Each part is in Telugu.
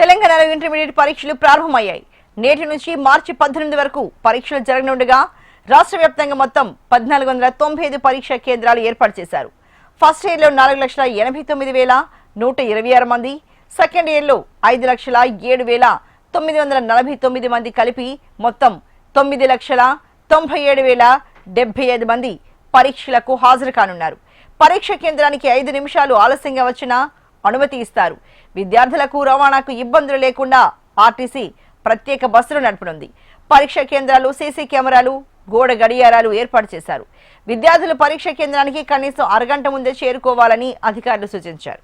తెలంగాణలో ఇంటర్మీడియట్ పరీక్షలు ప్రారంభమయ్యాయి. నేటి నుంచి మార్చి 18 వరకు పరీక్షలు జరగనుండగా రాష్ట్ర వ్యాప్తంగా మొత్తం 1495 పరీక్షా కేంద్రాలు ఏర్పాటు చేశారు. ఫస్ట్ ఇయర్ లో 4,89,126 మంది, సెకండ్ ఇయర్ లో 5,07,949 మంది కలిపి మొత్తం 9,97,075 మంది పరీక్షలకు హాజరు కానున్నారు. పరీక్ష కేంద్రానికి 5 నిమిషాలు ఆలస్యంగా వచ్చినా అనుమతి ఇస్తారు. విద్యార్థులకు రవాణాకు ఇబ్బందులు లేకుండా ఆర్టీసీ ప్రత్యేక బస్సులు నడపనుంది. పరీక్ష కేంద్రాలు సీసీ కెమెరాలు, గోడ గడియారాలు ఏర్పాటు చేశారు. విద్యార్థులు పరీక్ష కేంద్రానికి కనీసం అరగంట ముందే చేరుకోవాలని అధికారులు సూచించారు.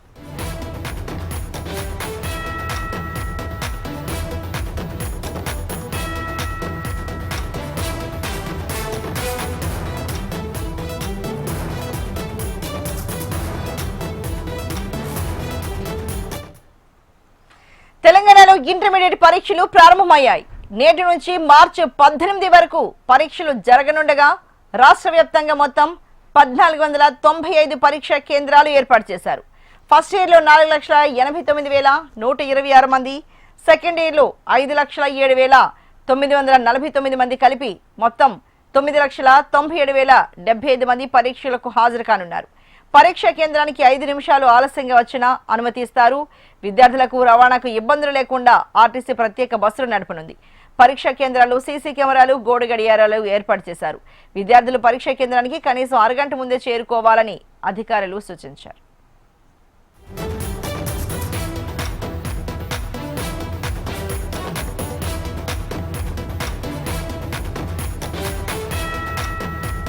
తెలంగాణలో ఇంటర్మీడియట్ పరీక్షలు ప్రారంభమయ్యాయి. నేటి నుంచి మార్చి 18 వరకు పరీక్షలు జరగనుండగా రాష్ట్ర వ్యాప్తంగా మొత్తం 1495 పరీక్షా కేంద్రాలు ఏర్పాటు చేశారు. ఫస్ట్ ఇయర్ లో 4,89,126 మంది, సెకండ్ ఇయర్ లో 5,07,949 మంది కలిపి మొత్తం 9,97,075 మంది పరీక్షలకు హాజరు కానున్నారు. పరీక్షా కేంద్రానికి 5 నిమిషాలు ఆలస్యంగా వచ్చినా అనుమతి ఇస్తారు. విద్యార్థులకు రవాణాకు ఇబ్బందులు లేకుండా ఆర్టీసీ ప్రత్యేక బస్సులు నడపనుంది. పరీక్షా కేంద్రాలు సీసీ కెమెరాలు, గోడ గడియారాలు ఏర్పాటు చేశారు. విద్యార్థులు పరీక్షా కేంద్రానికి కనీసం అరగంట ముందే చేరుకోవాలని అధికారులు సూచించారు.